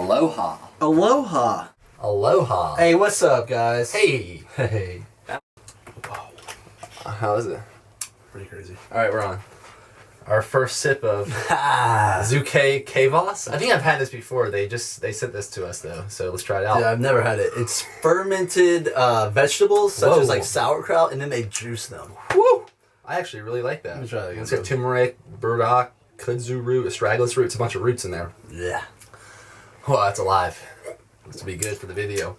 Aloha. Aloha. Aloha. Hey, what's up, guys? Hey. Hey. How is it? Pretty crazy. Alright, we're on. Our first sip of Zuke Kvass. I think I've had this before. They sent this to us though, so let's try it out. Yeah, I've never had it. It's fermented vegetables such Whoa. as like sauerkraut, and then they juice them. Woo! I actually really like that. Let me try that again. It's got turmeric, burdock, kudzu root, astragalus root. It's a bunch of roots in there. Yeah. Well, that's alive. This will be good for the video.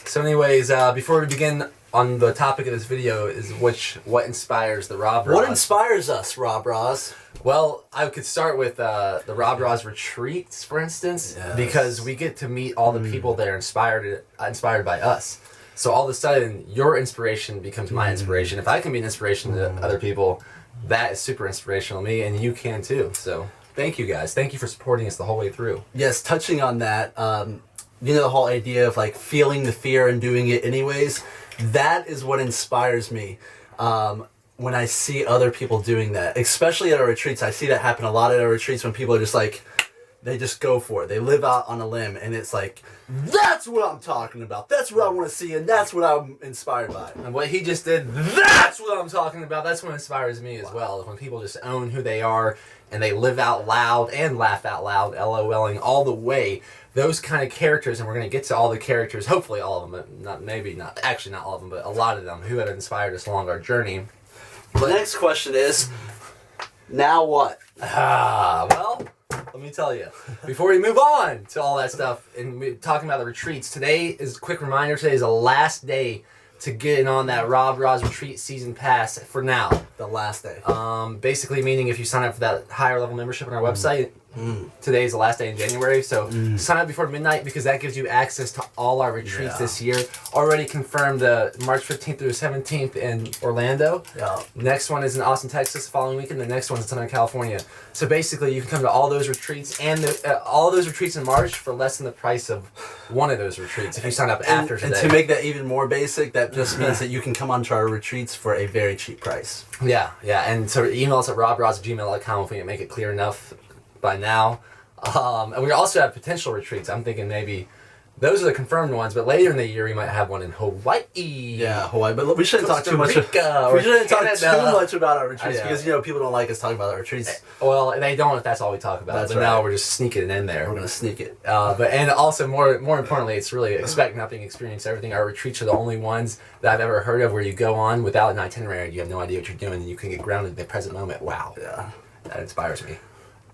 So anyways, before we begin on the topic of this video is what inspires the RawBrahs. What inspires us, RawBrahs? Well, I could start with the RawBrahs retreats, for instance, because we get to meet all the people that are inspired by us. So all of a sudden, your inspiration becomes my inspiration. If I can be an inspiration to other people, that is super inspirational to me, and you can too. So thank you guys. Thank you for supporting us the whole way through. Yes, touching on that, you know the whole idea of like feeling the fear and doing it anyways? That is what inspires me. When I see other people doing that, especially at our retreats. I see that happen a lot at our retreats when people are just like, they just go for it. They live out on a limb, and it's like, that's what I'm talking about. That's what I want to see, and that's what I'm inspired by. And what he just did, that's what I'm talking about. That's what inspires me as well. When people just own who they are, and they live out loud and laugh out loud, LOLing all the way. Those kind of characters, and we're going to get to all the characters, hopefully all of them, but not all of them, but a lot of them who have inspired us along our journey. The next question is, now what? Well, let me tell you. Before we move on to all that stuff and we're talking about the retreats, today is a quick reminder. Today is the last day to get in on that RawBrahs retreat season pass for now. The last day. Basically meaning if you sign up for that higher level membership on our website, today is the last day in January. So sign up before midnight because that gives you access to all our retreats this year. Already confirmed March 15th through 17th in Orlando. Yeah. Next one is in Austin, Texas the following weekend. The next one is in Southern California. So basically you can come to all those retreats and all those retreats in March for less than the price of one of those retreats if you sign up after today. And to make that even more basic, that just means that you can come onto our retreats for a very cheap price. Yeah. And so email us at rawbrahs@gmail.com if we can make it clear enough by now. And we also have potential retreats. I'm thinking maybe those are the confirmed ones, but later in the year we might have one in Hawaii. Yeah, Hawaii. But we shouldn't talk too much. We shouldn't talk too much about our retreats because people don't like us talking about our retreats. Well, they don't if that's all we talk about. That's but right. now we're just sneaking it in there. We're gonna sneak it. And also more importantly, it's really expect nothing, experience everything. Our retreats are the only ones that I've ever heard of where you go on without an itinerary. You have no idea what you're doing, and you can get grounded in the present moment. Wow. Yeah. That inspires me.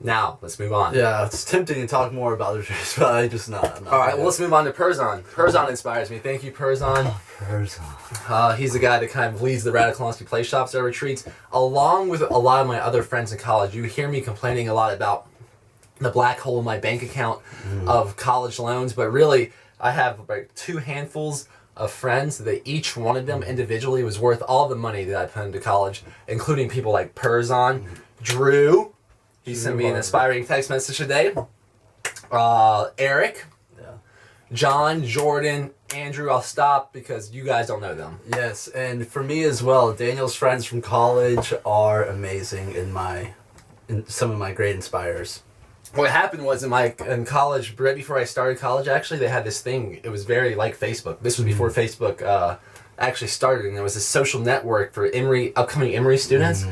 Now, let's move on. Yeah, it's tempting to talk more about the retreats, but I'm not. All right, well, let's move on to Perzan. Perzan inspires me. Thank you, Perzan. Perzan. He's the guy that kind of leads the Radical Honesty Play Shops at our retreats, along with a lot of my other friends in college. You hear me complaining a lot about the black hole in my bank account of college loans, but really, I have like 2 handfuls of friends that each one of them individually was worth all the money that I put into college, including people like Perzan, Drew. He sent me an inspiring text message today. Eric, John, Jordan, Andrew. I'll stop because you guys don't know them. Yes, and for me as well, Daniel's friends from college are amazing in some of my great inspirers. What happened was in college, right before I started college, actually, they had this thing. It was very like Facebook. This was before Facebook actually started, and there was this social network for upcoming Emory students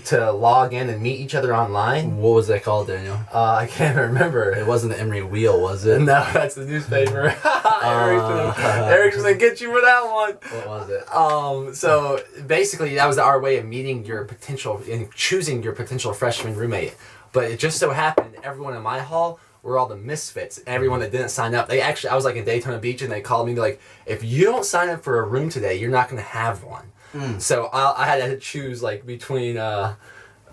to log in and meet each other online. What was that called, Daniel? I can't remember. It wasn't the Emory Wheel, was it? No, that's the newspaper. Eric's gonna get you for that one. What was it? So basically, that was our way of meeting your potential and choosing your potential freshman roommate. But it just so happened everyone in my hall were all the misfits. Everyone that didn't sign up, I was like in Daytona Beach, and they called me like, if you don't sign up for a room today, you're not gonna have one. So I had to choose like between a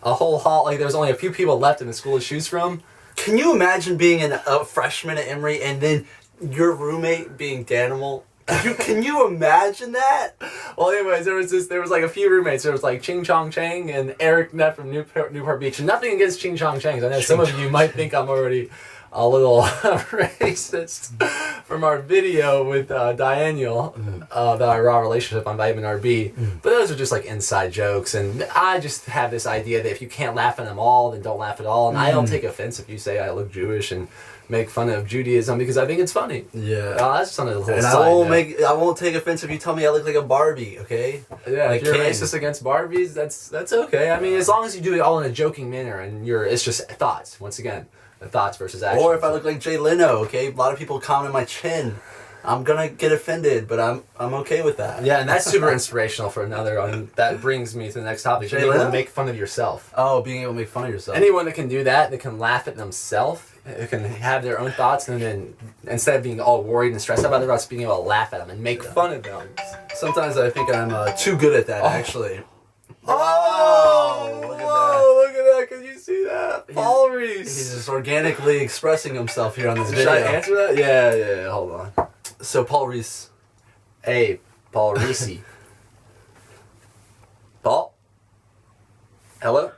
whole hall. Like there was only a few people left in the school to choose from. Can you imagine being a freshman at Emory and then your roommate being Danimal? Can you imagine that? Well, anyways, there was like a few roommates. There was like Ching Chong Chang and Eric Neff from Newport Beach. And nothing against Ching Chong Changs. I know some of you might think I'm already a little racist from our video with Daniel, our raw relationship on Vitamin RB. But those are just like inside jokes, and I just have this idea that if you can't laugh at them all, then don't laugh at all. And I don't take offense if you say I look Jewish and make fun of Judaism because I think it's funny. Yeah. That's just on a little And side I won't take offense if you tell me I look like a Barbie, okay? Yeah, if you're racist against Barbies, that's okay. I mean, as long as you do it all in a joking manner and it's just thoughts. Once again, the thoughts versus actions. Or if I look like Jay Leno, okay? A lot of people comment my chin. I'm gonna get offended, but I'm okay with that. Yeah, and that's super inspirational for another. And that brings me to the next topic. Being able to make fun of yourself. Oh, being able to make fun of yourself. Anyone that can do that, that can laugh at themselves, that can have their own thoughts, and then instead of being all worried and stressed out about their thoughts, being able to laugh at them and make fun of them. Sometimes I think I'm too good at that, actually. Oh, look at that. Look at that. Can you see that? Paul Reese. He's just organically expressing himself here on this video. Should I answer that? Yeah, hold on. So, Paul Reese. Hey, Paul Reese. Paul? Hello?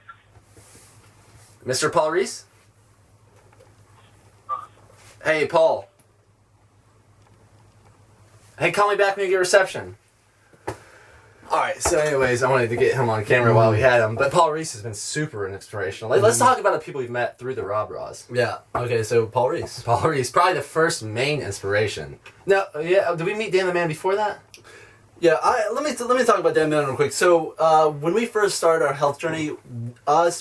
Mr. Paul Reese? Hey, Paul. Hey, call me back when you get reception. Alright, so anyways, I wanted to get him on camera while we had him, but Paul Reese has been super inspirational. Let's talk about the people we've met through the RawBrahs. Yeah, okay, so Paul Reese. Paul Reese, probably the first main inspiration. No, yeah, did we meet Dan the Man before that? Yeah, let me talk about Dan the Man real quick. So, when we first started our health journey,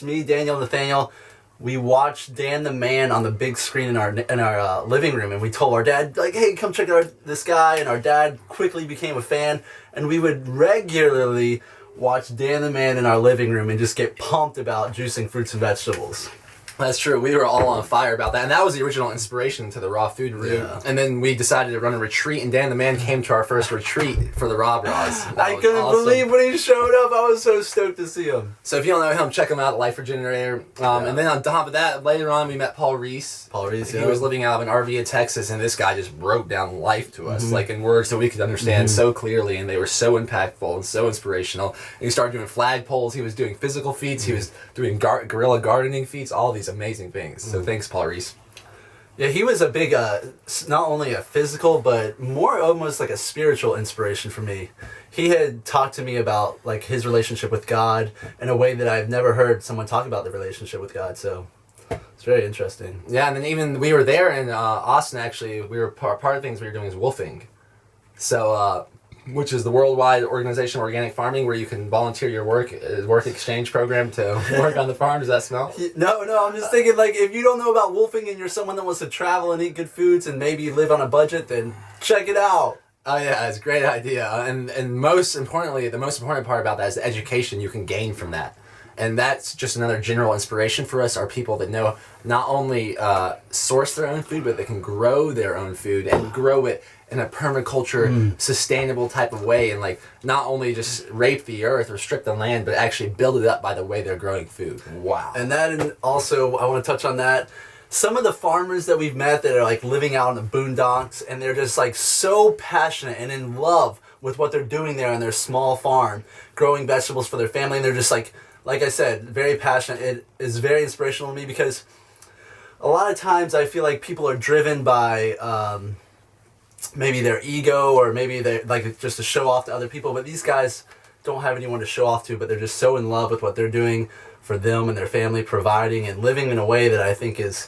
me, Daniel, Nathaniel, we watched Dan the Man on the big screen in our living room, and we told our dad, like, hey, come check out this guy, and our dad quickly became a fan, and we would regularly watch Dan the Man in our living room and just get pumped about juicing fruits and vegetables. That's true. We were all on fire about that. And that was the original inspiration to the Raw Food Room. Yeah. And then we decided to run a retreat, and Dan the Man came to our first retreat for the RawBrahs. I couldn't believe when he showed up. I was so stoked to see him. So if you don't know him, check him out, Life Regenerator. And then on top of that, later on, we met Paul Reese. Paul Reese, yeah. He was living out of an RV in Texas, and this guy just broke down life to us, like in words that we could understand so clearly, and they were so impactful and so inspirational. And he started doing flagpoles. He was doing physical feats. He was doing guerrilla gardening feats, all these amazing things. So thanks, Paul Reese. Yeah, he was a big, not only a physical, but more almost like a spiritual inspiration for me. He had talked to me about like his relationship with God in a way that I've never heard someone talk about the relationship with God. So it's very interesting. Yeah, and then even we were there in Austin. Actually, we were part of the things we were doing is wolfing. So, which is the worldwide organization of organic farming, where you can volunteer your work exchange program to work on the farm. Does that smell? No, I'm just thinking, like, if you don't know about wolfing and you're someone that wants to travel and eat good foods and maybe live on a budget, then check it out. Oh yeah, it's a great idea. And most importantly, the most important part about that is the education you can gain from that. And that's just another general inspiration for us, are people that know not only source their own food, but they can grow their own food and grow it in a permaculture, sustainable type of way, and like not only just rape the earth or strip the land, but actually build it up by the way they're growing food. Wow. And that, also, I want to touch on that. Some of the farmers that we've met that are like living out in the boondocks, and they're just like so passionate and in love with what they're doing there on their small farm, growing vegetables for their family, and they're just like I said, very passionate. It is very inspirational to me because a lot of times I feel like people are driven by maybe their ego, or maybe they like just to show off to other people, but these guys don't have anyone to show off to, but they're just so in love with what they're doing for them and their family, providing and living in a way that I think is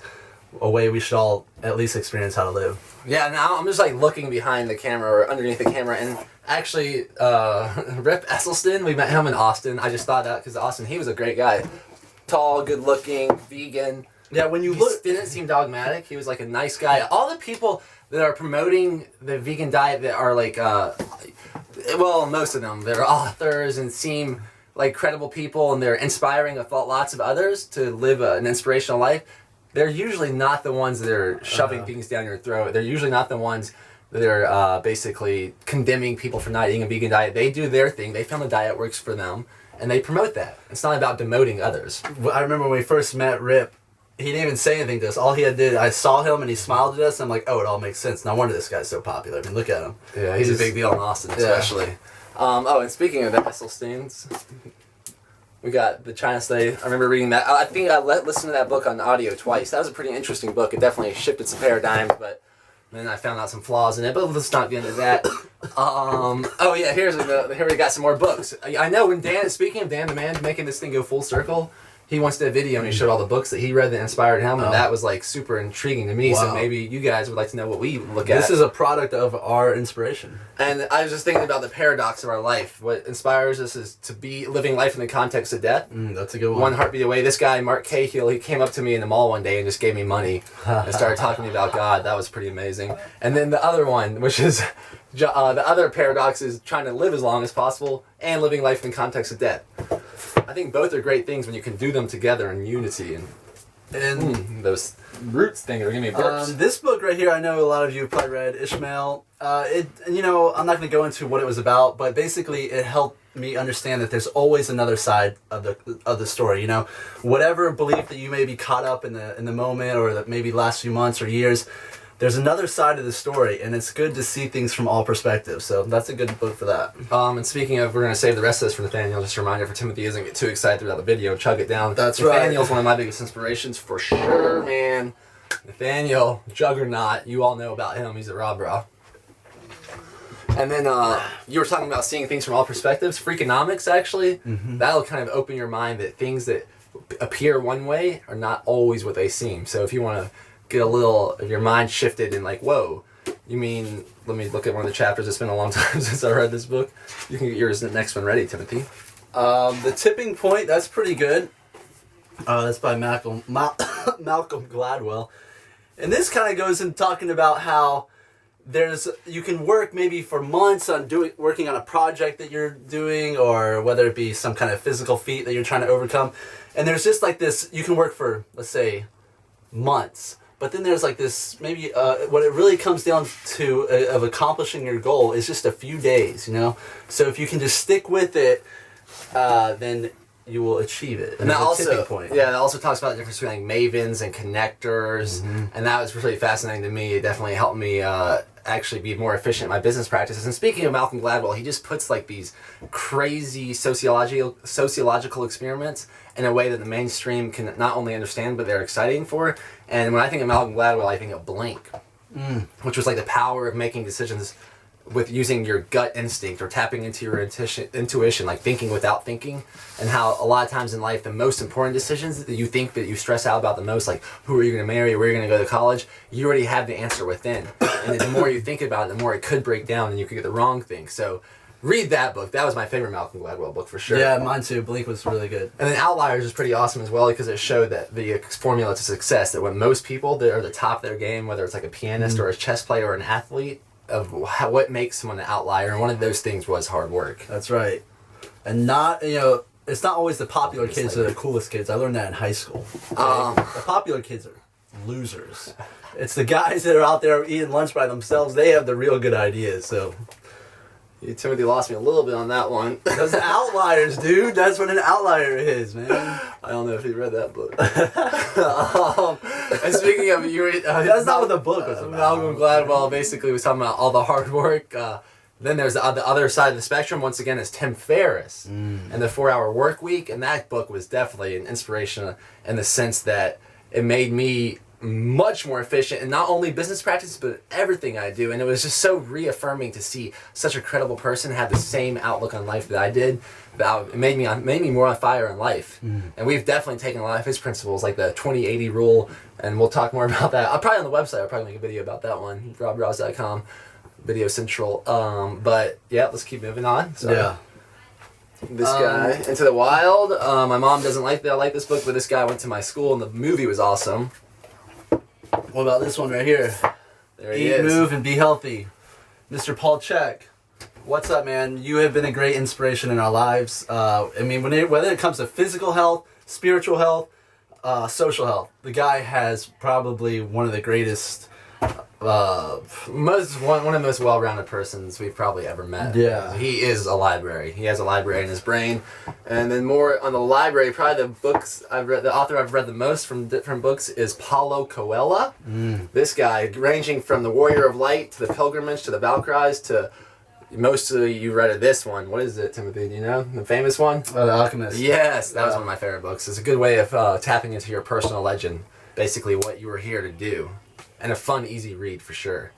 a way we should all at least experience how to live. Yeah, now I'm just like looking behind the camera or underneath the camera, and actually Rip Esselstyn, we met him in Austin. I just thought that because Austin, he was a great guy. Tall, good looking, vegan. Yeah, when you He look, didn't seem dogmatic. He was like a nice guy. All the people that are promoting the vegan diet that are like, well, most of them, they're authors and seem like credible people, and they're inspiring lots of others to live an inspirational life. They're usually not the ones that are shoving things down your throat. They're usually not the ones that are basically condemning people for not eating a vegan diet. They do their thing. They found a diet works for them, and they promote that. It's not about demoting others. I remember when we first met Rip, he didn't even say anything to us. All he did, I saw him and he smiled at us. And I'm like, oh, it all makes sense. No wonder this guy's so popular. I mean, look at him. Yeah, he's a big deal in Austin, especially. Yeah. And speaking of the Esselstyns, we got the China Study. I remember reading that. I think I listened to that book on audio twice. That was a pretty interesting book. It definitely shifted some paradigms, but then I found out some flaws in it. But let's not get into that. Here we got some more books. I know when speaking of Dan the Man, making this thing go full circle, he once did a video and he showed all the books that he read that inspired him, and that was like super intriguing to me. Wow. So maybe you guys would like to know what we look at. This is a product of our inspiration. And I was just thinking about the paradox of our life. What inspires us is to be living life in the context of death. That's a good one. One heartbeat away. This guy, Mark Cahill, he came up to me in the mall one day and just gave me money and started talking to me about God. That was pretty amazing. And then the other one, which is the other paradox, is trying to live as long as possible and living life in the context of death. I think both are great things when you can do them together in unity. And those roots things are giving me burps. This book right here, I know a lot of you have probably read, Ishmael. I'm not going to go into what it was about, but basically it helped me understand that there's always another side of the story. Whatever belief that you may be caught up in the moment, or that maybe last few months or years, there's another side of the story, and it's good to see things from all perspectives. So that's a good book for that. And speaking of, we're going to save the rest of this for Nathaniel. Just a reminder for Timothy isn't get too excited about the video. Chug it down. That's right. right. Nathaniel's one of my biggest inspirations for sure, man. Nathaniel, juggernaut. You all know about him. He's a RawBrah. And then you were talking about seeing things from all perspectives. Freakonomics, actually. Mm-hmm. That'll kind of open your mind that things that appear one way are not always what they seem. So if you want to get a little of your mind shifted and like, whoa, you mean, let me look at one of the chapters. It's been a long time since I read this book. You can get yours, the next one ready, Timothy. The Tipping Point, that's pretty good. That's by Malcolm Gladwell. And this kind of goes in talking about how you can work maybe for months on working on a project that you're doing, or whether it be some kind of physical feat that you're trying to overcome. And there's just like this, you can work for, let's say, months. But then there's like this, maybe what it really comes down to of accomplishing your goal is just a few days, So if you can just stick with it, then you will achieve it. And that also, that also talks about the difference between like mavens and connectors, and that was really fascinating to me. It definitely helped me actually be more efficient in my business practices. And speaking of Malcolm Gladwell, he just puts like these crazy sociological experiments in a way that the mainstream can not only understand, but they're exciting for. And when I think of Malcolm Gladwell, I think of Blink, which was like the power of making decisions with using your gut instinct or tapping into your intuition, like thinking without thinking, and how a lot of times in life the most important decisions that you think that you stress out about the most, like who are you going to marry, where are you going to go to college, you already have the answer within. And the more you think about it, the more it could break down and you could get the wrong thing. So read that book. That was my favorite Malcolm Gladwell book for sure. Yeah, mine too. Blink was really good. And then Outliers is pretty awesome as well, because it showed that the formula to success, that when most people that are at the top of their game, whether it's like a pianist or a chess player or an athlete, of what makes someone an outlier, and one of those things was hard work. That's right. And not, it's not always the popular kids that are the coolest kids. I learned that in high school. Okay? The popular kids are losers. It's the guys that are out there eating lunch by themselves. They have the real good ideas. So, Timothy lost me a little bit on that one. Those outliers, dude. That's what an outlier is, man. I don't know if you read that book. And speaking of, that's not what the book was about. Malcolm Gladwell basically was talking about all the hard work. Then there's the other side of the spectrum. Once again, is Tim Ferriss and the 4-Hour Work Week. And that book was definitely an inspiration in the sense that it made me much more efficient in not only business practice but everything I do. And it was just so reaffirming to see such a credible person have the same outlook on life that I did. It made me more on fire in life. And we've definitely taken a lot of his principles, like the 20-80 rule, and we'll talk more about that. I'll probably on the website, I'll probably make a video about that one, rawbrahs.com, Video Central. But yeah, let's keep moving on. So, yeah. This guy, Into the Wild. My mom doesn't like that I like this book, but this guy went to my school and the movie was awesome. What about this one right here? There he is. Eat, move, and be healthy. Mr. Paul Chek. What's up, man? You have been a great inspiration in our lives. Whether it comes to physical health, spiritual health, social health, the guy has probably one of the greatest, one of the most well-rounded persons we've probably ever met. Yeah. He is a library. He has a library in his brain. And then more on the library, probably the author I've read the most from different books is Paulo Coelho. This guy, ranging from The Warrior of Light to The Pilgrimage to The Valkyries to mostly you read this one. What is it, Timothy? Do you know? The famous one? The Alchemist. Yes, that was one of my favorite books. It's a good way of tapping into your personal legend. Basically what you were here to do. And a fun, easy read for sure.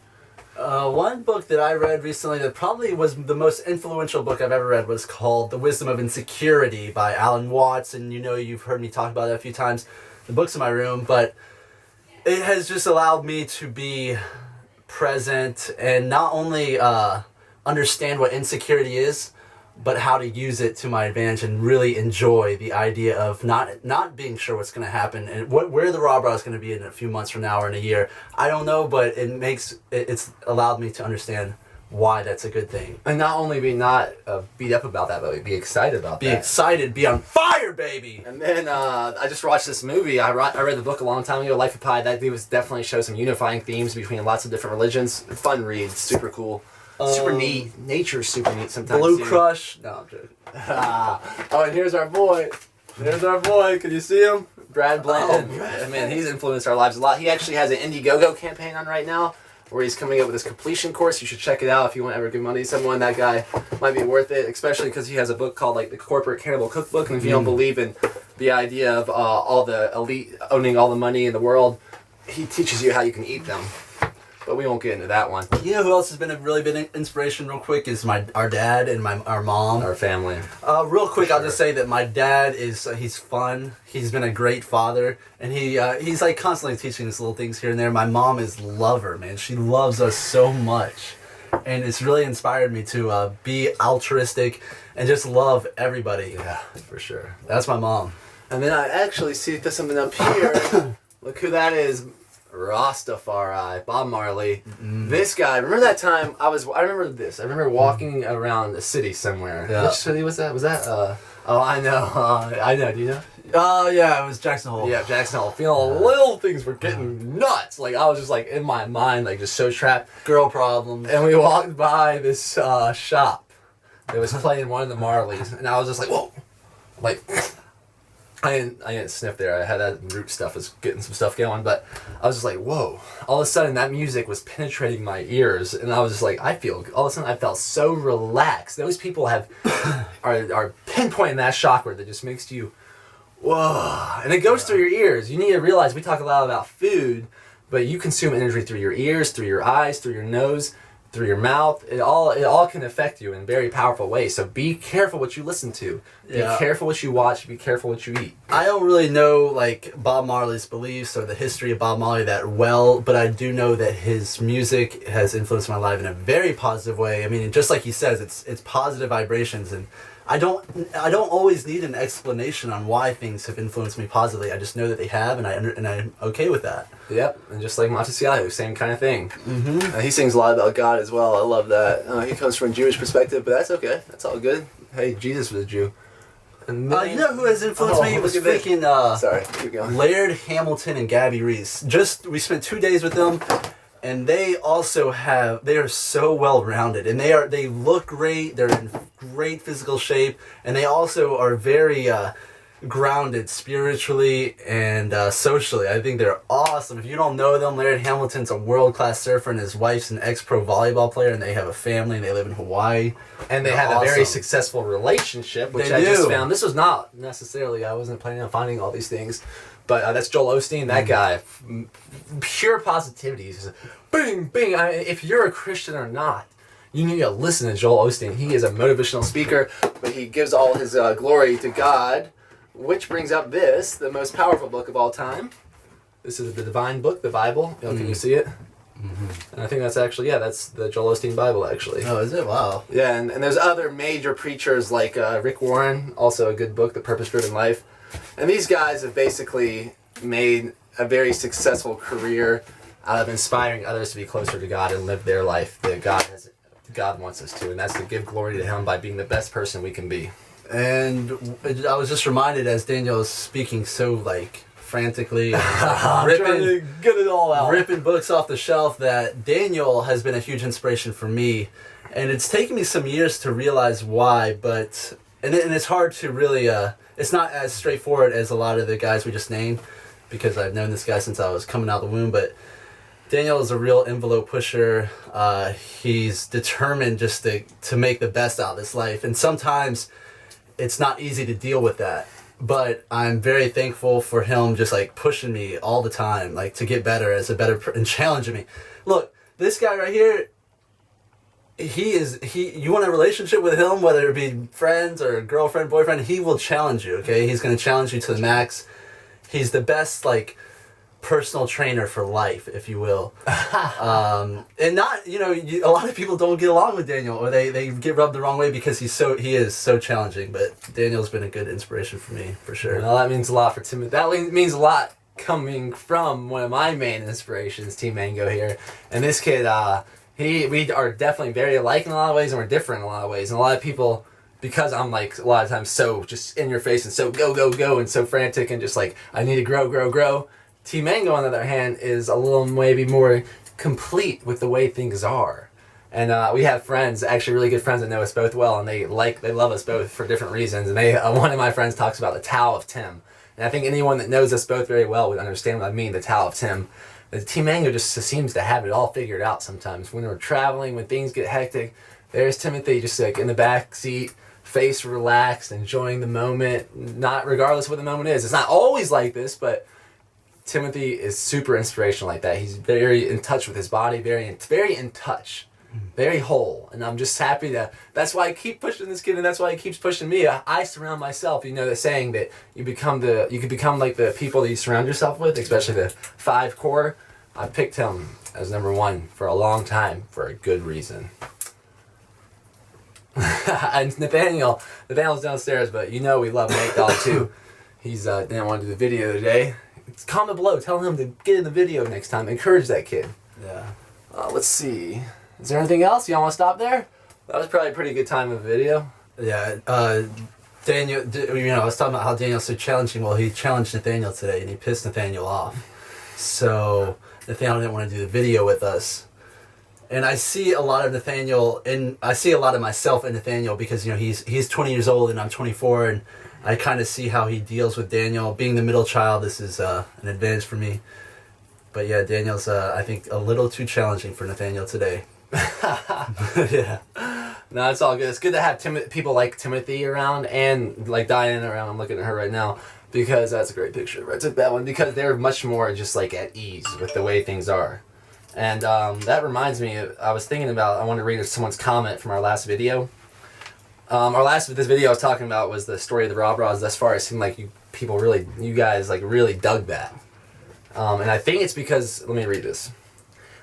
One book that I read recently that probably was the most influential book I've ever read was called The Wisdom of Insecurity by Alan Watts, and you've heard me talk about it a few times. The book's in my room, but it has just allowed me to be present and not only understand what insecurity is, but how to use it to my advantage and really enjoy the idea of not being sure what's going to happen and where the RawBrahs is going to be in a few months from now or in a year. I don't know, but it's allowed me to understand why that's a good thing. And not only be not beat up about that, but be excited about that. Be excited, be on fire, baby! And then I just watched this movie. I read the book a long time ago, Life of Pi. That was definitely shows some unifying themes between lots of different religions. Fun read, super cool. Super neat. Nature's super neat sometimes. Blue too. Crush. No, I'm joking. Oh, and here's our boy. There's our boy. Can you see him? Brad Blanton. Oh, man, he's influenced our lives a lot. He actually has an Indiegogo campaign on right now where he's coming up with his completion course. You should check it out if you want to ever give money to someone. That guy might be worth it, especially because he has a book called like the Corporate Cannibal Cookbook. And if you don't believe in the idea of all the elite owning all the money in the world, he teaches you how you can eat them. But we won't get into that one. You know who else has been a really big inspiration real quick is our dad and our mom. Our family. Real quick, I'll just say that my dad he's fun. He's been a great father. And he's like constantly teaching us little things here and there. My mom is lover, man. She loves us so much. And it's really inspired me to be altruistic and just love everybody. Yeah, for sure. That's my mom. And then I actually see there's something up here. Look who that is. Rastafari, Bob Marley. This guy, remember that time I remember this. I remember walking around the city somewhere. Yeah. Which city was that? Oh, I know. Do you know? Oh, yeah, it was Jackson Hole. Yeah, Jackson Hole. Feeling little things were getting nuts. Like, I was just like, in my mind, like, just so trapped. Girl problems. And we walked by this shop that was playing one of the Marleys. And I was just like, whoa. Like, I didn't sniff there. I had that root stuff, was getting some stuff going, but I was just like, whoa. All of a sudden, that music was penetrating my ears, and I was just like, all of a sudden, I felt so relaxed. Those people are pinpointing that chakra that just makes you, whoa. And it goes through your ears. You need to realize we talk a lot about food, but you consume energy through your ears, through your eyes, through your nose, through your mouth. It all can affect you in very powerful ways. So be careful what you listen to. Be careful what you watch. Be careful what you eat. I don't really know like Bob Marley's beliefs or the history of Bob Marley that well, but I do know that his music has influenced my life in a very positive way. I mean, just like he says, it's positive vibrations, and I don't always need an explanation on why things have influenced me positively. I just know that they have, and I'm okay with that. Yep, and just like Monticello, same kind of thing. Mm-hmm. He sings a lot about God as well. I love that. He comes from a Jewish perspective, but that's okay. That's all good. Hey, Jesus was a Jew. And then, you know who has influenced me? It was freaking sorry, keep going. Laird Hamilton and Gabby Reese. We spent 2 days with them. And they are so well rounded, and they look great. They're in great physical shape, and they also are very grounded spiritually and socially. I think they're awesome. If you don't know them, Laird Hamilton's a world-class surfer, and his wife's an ex-pro volleyball player, and they have a family, and they live in Hawaii. And they have a very successful relationship, which I just found. This was not necessarily, I wasn't planning on finding all these things. But that's Joel Osteen, that guy. Pure positivity. He's just, bing, bing. If you're a Christian or not, you need to listen to Joel Osteen. He is a motivational speaker, but he gives all his glory to God, which brings up the most powerful book of all time. This is the divine book, the Bible. Can you see it? Mm-hmm. And I think that's actually, that's the Joel Osteen Bible, actually. Oh, is it? Wow. Yeah, and there's other major preachers like Rick Warren, also a good book, The Purpose-Driven Life. And these guys have basically made a very successful career out of inspiring others to be closer to God and live their life that God wants us to. And that's to give glory to Him by being the best person we can be. And I was just reminded as Daniel was speaking so frantically and trying to get it all out. Ripping books off the shelf that Daniel has been a huge inspiration for me. And it's taken me some years to realize why, but and it's hard to really it's not as straightforward as a lot of the guys we just named, because I've known this guy since I was coming out of the womb. But Daniel is a real envelope pusher. He's determined just to make the best out of this life. And sometimes it's not easy to deal with that. But I'm very thankful for him just pushing me all the time, to get better and challenging me. Look, this guy right here, you want a relationship with him, whether it be friends or girlfriend, boyfriend, he will challenge you, okay? He's going to challenge you to the max. He's the best, like, personal trainer for life, if you will. And not, a lot of people don't get along with Daniel, or they get rubbed the wrong way because he is so challenging. But Daniel's been a good inspiration for me, for sure. Well, that means a lot for Timothy. That means a lot coming from one of my main inspirations, Team Mango here. And this kid, we are definitely very alike in a lot of ways, and we're different in a lot of ways. And a lot of people, because I'm like a lot of times so just in your face and so go, and so frantic and just like, I need to grow. Team Mango, on the other hand, is a little maybe more complete with the way things are. And we have friends, actually really good friends that know us both well, and they love us both for different reasons. And one of my friends talks about the Tao of Tim. And I think anyone that knows us both very well would understand what I mean, the Tao of Tim. The Team Mango just seems to have it all figured out sometimes. When we're traveling, when things get hectic, there's Timothy just like in the back seat, face relaxed, enjoying the moment, not regardless of what the moment is. It's not always like this, but Timothy is super inspirational like that. He's very in touch with his body, very in touch, very whole. And I'm just happy that's why I keep pushing this kid, and that's why he keeps pushing me. I surround myself. The saying that you could become like the people that you surround yourself with, especially the 5 core. I picked him as number 1 for a long time for a good reason. And Nathaniel's downstairs, but we love Nate Dog too. He's didn't want to do the video today. Comment below, tell him to get in the video next time. Encourage that kid. Yeah. Let's see. Is there anything else? Y'all want to stop there? That was probably a pretty good time of video. Yeah. Daniel, I was talking about how Daniel's so challenging. Well, he challenged Nathaniel today, and he pissed Nathaniel off. So Nathaniel didn't want to do the video with us. And I see a lot of Nathaniel, and I see a lot of myself in Nathaniel because, he's 20 years old and I'm 24, and I kind of see how he deals with Daniel. Being the middle child, this is an advantage for me. But yeah, Daniel's, I think, a little too challenging for Nathaniel today. Yeah. No, it's all good. It's good to have people like Timothy around and like Diane around. I'm looking at her right now because that's a great picture. I took that one because they're much more just like at ease with the way things are. And that reminds me, I was thinking about, I wanted to read someone's comment from our last video. This video I was talking about was the story of the RawBrahs. Thus far, it seemed like you guys really dug that. And I think it's because, let me read this.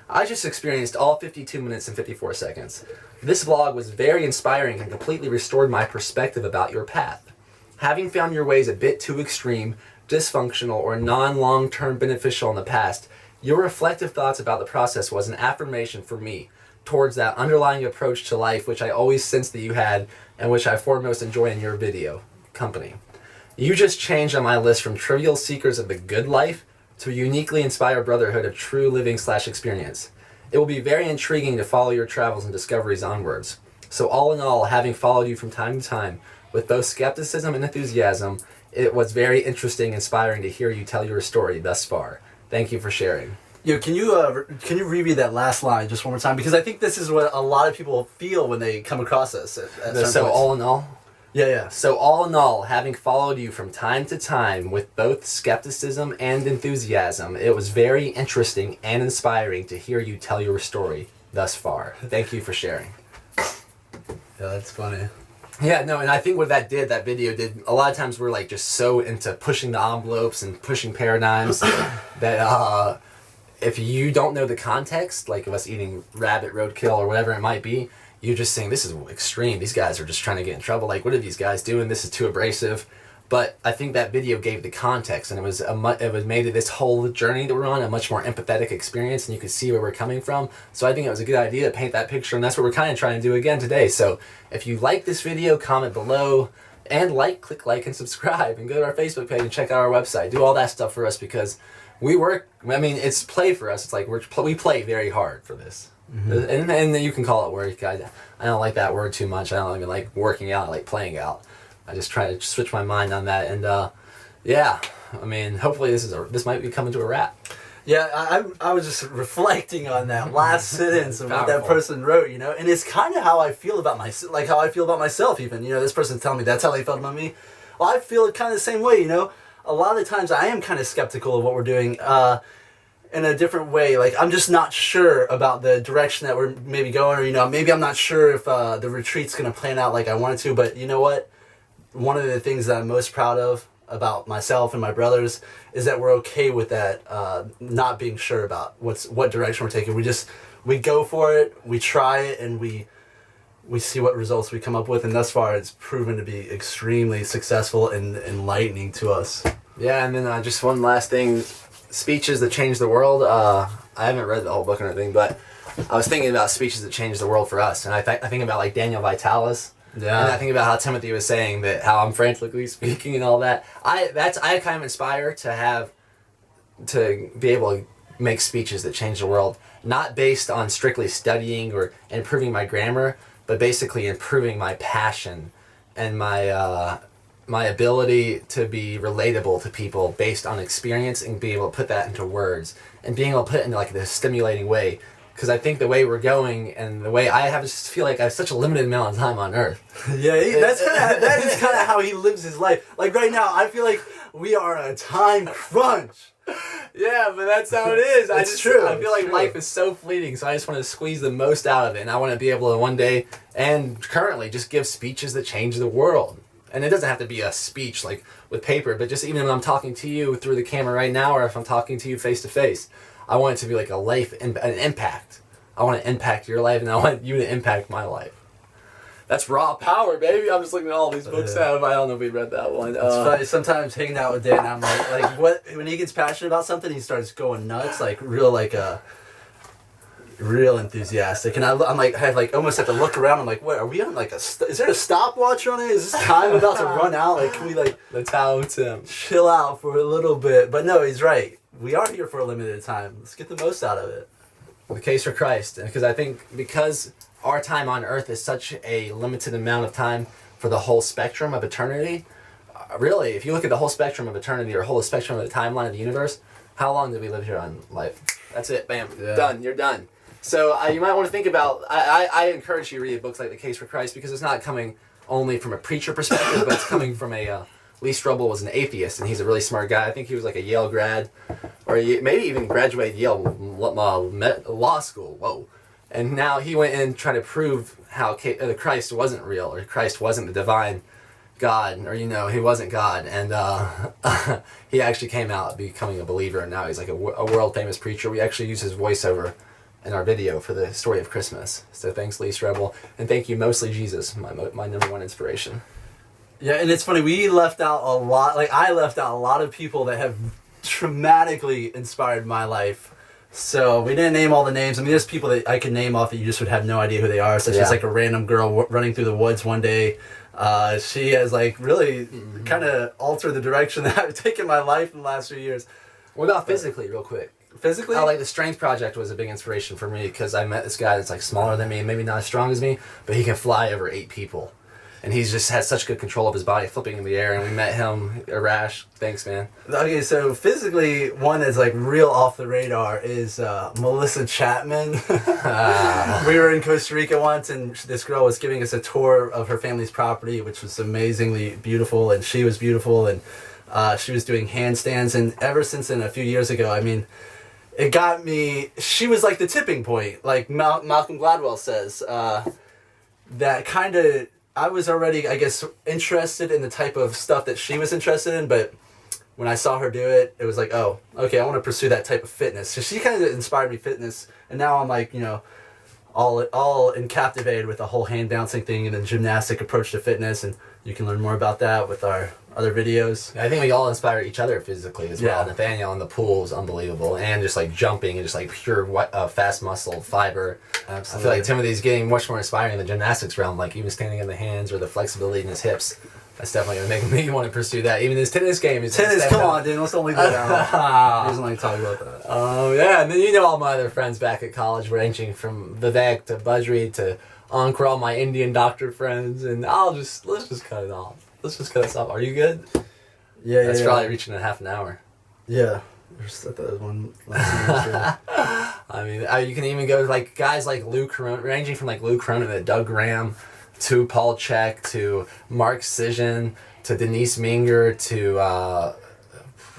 I just experienced all 52 minutes and 54 seconds. This vlog was very inspiring and completely restored my perspective about your path. Having found your ways a bit too extreme, dysfunctional, or non-long-term beneficial in the past, your reflective thoughts about the process was an affirmation for me towards that underlying approach to life which I always sensed that you had and which I foremost enjoy in your video company. You just changed on my list from trivial seekers of the good life to a uniquely inspired brotherhood of true living/experience. It will be very intriguing to follow your travels and discoveries onwards. So all in all, having followed you from time to time with both skepticism and enthusiasm, it was very interesting and inspiring to hear you tell your story thus far. Thank you for sharing. Can you reread that last line just one more time? Because I think this is what a lot of people feel when they come across us. So all in all? Yeah. So all in all, having followed you from time to time with both skepticism and enthusiasm, it was very interesting and inspiring to hear you tell your story thus far. Thank you for sharing. Yeah, that's funny. Yeah, no, and I think what that video did, a lot of times we're like just so into pushing the envelopes and pushing paradigms that if you don't know the context, like of us eating rabbit roadkill or whatever it might be, you're just saying, this is extreme. These guys are just trying to get in trouble. Like, what are these guys doing? This is too abrasive. But I think that video gave the context, and it was made this whole journey that we're on a much more empathetic experience, and you could see where we're coming from. So I think it was a good idea to paint that picture, and that's what we're kind of trying to do again today. So if you like this video, comment below, and click like and subscribe, and go to our Facebook page and check out our website. Do all that stuff for us because we work. I mean, it's play for us. It's like we play very hard for this. Mm-hmm. And you can call it work. I don't like that word too much. I don't even like working out. I like playing out. I just try to switch my mind on that, and yeah, I mean, hopefully this might be coming to a wrap. Yeah, I was just reflecting on that last sentence of what that person wrote, you know, and it's kind of how I feel about myself, even, you know, this person's telling me that's how they felt about me. Well, I feel kind of the same way, you know. A lot of the times I am kind of skeptical of what we're doing, in a different way. Like, I'm just not sure about the direction that we're maybe going, or, you know, maybe I'm not sure if the retreat's going to plan out like I wanted to, but you know what? One of the things that I'm most proud of about myself and my brothers is that we're okay with that, not being sure about what direction we're taking. We go for it, we try it, and we see what results we come up with, and thus far it's proven to be extremely successful and enlightening to us. Yeah, and then just one last thing. Speeches that change the world. I haven't read the whole book or anything, but I was thinking about speeches that change the world for us, and I think about like Daniel Vitalis. Yeah. And I think about how Timothy was saying that how I'm frantically speaking and all that. I kind of inspire to be able to make speeches that change the world, not based on strictly studying or improving my grammar, but basically improving my passion and my ability to be relatable to people based on experience, and be able to put that into words and being able to put it in like this stimulating way. Because I think the way we're going and the way I just feel like I have such a limited amount of time on Earth. Yeah, that is kind of how he lives his life. Like right now, I feel like we are on a time crunch. Yeah, but that's how it is. It's true. I feel like life is so fleeting, so I just want to squeeze the most out of it, and I want to be able to one day and currently just give speeches that change the world. And it doesn't have to be a speech like with paper, but just even when I'm talking to you through the camera right now, or if I'm talking to you face to face, I want it to be like an impact. I want to impact your life, and I want you to impact my life. That's raw power, baby. I'm just looking at all these books out. I don't know if we read that one. It's funny. Sometimes hanging out with Dan, I'm like what when he gets passionate about something, he starts going nuts, like real enthusiastic. And I'm like, I almost have to look around. I'm like, what are we on? Like is there a stopwatch on it? Is this time about to run out? Like, can we that's how it's chill out for a little bit? But no, he's right. We are here for a limited time. Let's get the most out of it. The case for Christ, because I think because our time on Earth is such a limited amount of time for the whole spectrum of eternity. Really, if you look at the whole spectrum of eternity or whole spectrum of the timeline of the universe, how long did we live here on life? That's it. Bam. Yeah. Done. You're done. So you might want to think about. I encourage you to read books like The Case for Christ, because it's not coming only from a preacher perspective, but it's coming from a. Lee Strobel was an atheist, and he's a really smart guy. I think he was like a Yale grad, or maybe even graduated Yale law school. Whoa. And now he went in trying to prove how Christ wasn't real, or Christ wasn't the divine God, or he wasn't God. And he actually came out becoming a believer, and now he's like a world famous preacher. We actually use his voiceover in our video for the story of Christmas. So thanks, Lee Strobel, and thank you, mostly Jesus, my number one inspiration. Yeah, and it's funny, we left out a lot, I left out a lot of people that have dramatically inspired my life. So we didn't name all the names. I mean, there's people that I could name off that you just would have no idea who they are, such as like a random girl running through the woods one day. She has really kind of altered the direction that I've taken my life in the last few years. What about physically, real quick? Physically? The Strength Project was a big inspiration for me, because I met this guy that's smaller than me and maybe not as strong as me, but he can fly over 8 people. And he's just had such good control of his body, flipping in the air. And we met him, Arash. Thanks, man. Okay, so physically, one that's real off the radar is Melissa Chapman. We were in Costa Rica once, and this girl was giving us a tour of her family's property, which was amazingly beautiful, and she was beautiful, and she was doing handstands. And ever since then, a few years ago, it got me. She was like the tipping point, like Malcolm Gladwell says. That kind of. I was already, I guess, interested in the type of stuff that she was interested in, but when I saw her do it, it was like, oh, okay, I want to pursue that type of fitness. So she kind of inspired me fitness, and now I'm all captivated with the whole hand bouncing thing and the gymnastic approach to fitness, and you can learn more about that with our other videos. I think we all inspire each other physically as well. Nathaniel in the pool is unbelievable, and just jumping and just pure fast muscle fiber. Absolutely. I feel like Timothy's getting much more inspiring in the gymnastics realm, even standing in the hands or the flexibility in his hips. That's definitely going to make me want to pursue that. Even his tennis game is... Tennis, come on, dude. Let's don't leave that out. He doesn't like to talk about that. Yeah, and then all my other friends back at college, ranging from Vivek to Budri to Ankur, all my Indian doctor friends, and let's just cut it off. Let's just cut this off. Are you good? Yeah, That's probably reaching a half an hour. Yeah. I thought that was one last you can even go to guys like Lou Corona, ranging from Lou Corona to Doug Graham, to Paul Chek, to Mark Sisson, to Denise Minger, to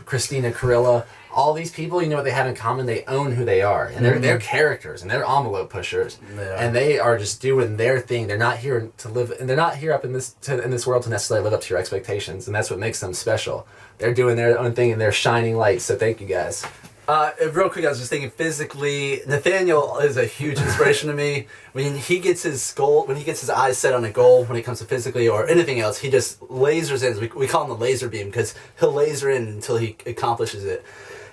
Christina Carilla. all these people, you know what they have in common? They own who they are, and they're characters, and they're envelope pushers, and they are just doing their thing. They're not here to live, and they're not here up in this world to necessarily live up to your expectations, and that's what makes them special. They're doing their own thing, and they're shining lights. So thank you guys. Real quick, I was just thinking physically, Nathaniel is a huge inspiration to me. When he gets his goal, when he gets his eyes set on a goal, when it comes to physically or anything else, he just lasers in. We call him the laser beam because he'll laser in until he accomplishes it.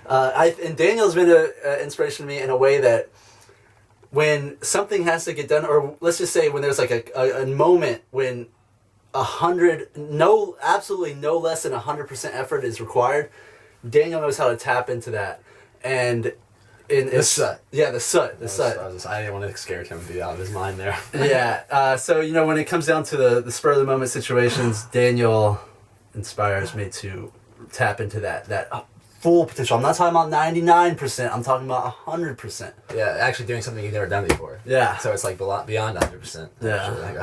And Daniel's been an inspiration to me in a way that when something has to get done, or let's just say when there's like a moment when absolutely no less than 100% effort is required, Daniel knows how to tap into that. And the soot. Yeah, the soot. I didn't want to scare him to be out of his mind there. Yeah. So, you know, when it comes down to the spur of the moment situations, Daniel inspires me to tap into that full potential. I'm not talking about 99%. I'm talking about 100%. Yeah, actually doing something you've never done before. Yeah. So it's like beyond 100%. Yeah. Actually, like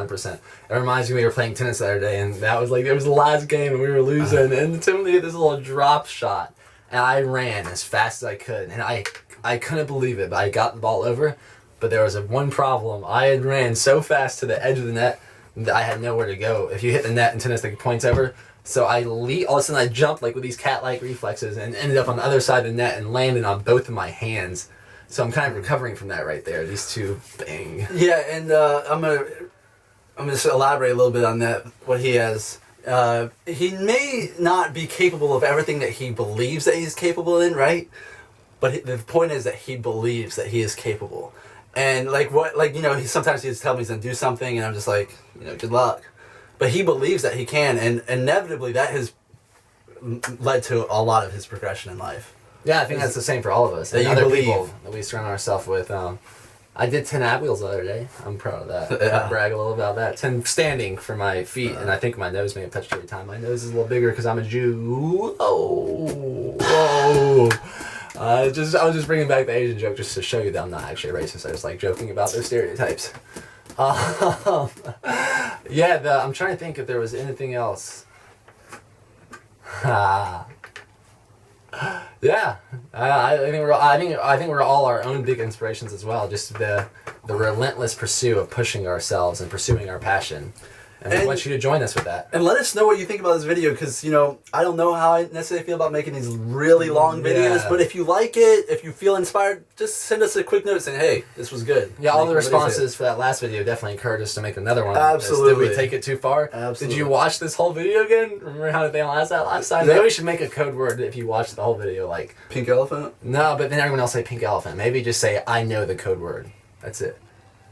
101%. It reminds me we were playing tennis the other day, and that was like, it was the last game, and we were losing, and Tim hit this little drop shot, and I ran as fast as I could, and I couldn't believe it, but I got the ball over, but there was one problem. I had ran so fast to the edge of the net that I had nowhere to go. If you hit the net in tennis, the point's over. So all of a sudden I jumped like with these cat-like reflexes and ended up on the other side of the net and landed on both of my hands. So I'm kind of recovering from that right there. These two, bang. Yeah, and I'm gonna just elaborate a little bit on that. What he has, he may not be capable of everything that he believes that he's capable in, right? But the point is that he believes that he is capable. And sometimes he just tells me he's gonna do something, and I'm just like, good luck. But he believes that he can, and inevitably that has led to a lot of his progression in life. Yeah, I think that's the same for all of us. That and you other believe. people that we surround ourselves with. I did 10 ab wheels the other day. I'm proud of that. Yeah. I brag a little about that. 10 standing for my feet, and I think my nose may have touched every time. My nose is a little bigger because I'm a Jew. I was just bringing back the Asian joke just to show you that I'm not actually racist. I just like joking about those stereotypes. I'm trying to think if there was anything else. I think we're all our own big inspirations as well. Just the relentless pursuit of pushing ourselves and pursuing our passion. And we want you to join us with that. And let us know what you think about this video, because, I don't know how I necessarily feel about making these really long videos, but if you like it, if you feel inspired, just send us a quick note saying, hey, this was good. Yeah, all the responses for that last video definitely encouraged us to make another one. Absolutely. Did we take it too far? Absolutely. Did you watch this whole video again? Remember how they analyzed that last time? Yeah. Maybe we should make a code word if you watch the whole video, like... Pink elephant? No, but then everyone else say pink elephant. Maybe just say, I know the code word. That's it.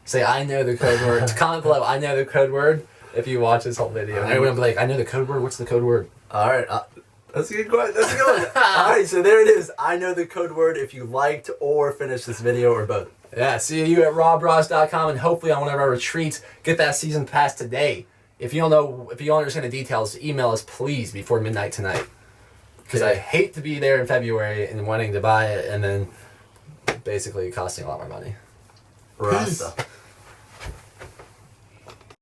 Say, I know the code word. Comment below, I know the code word. If you watch this whole video, and everyone will be like, I know the code word. What's the code word? All right. That's a good one. That's a good one. All right, so there it is. I know the code word if you liked or finished this video or both. Yeah, see you at rawbrahs.com, and hopefully on one of our retreats. Get that season pass today. If you don't understand the details, email us please before midnight tonight. Because I hate to be there in February and wanting to buy it and then basically costing a lot more money. Rasta.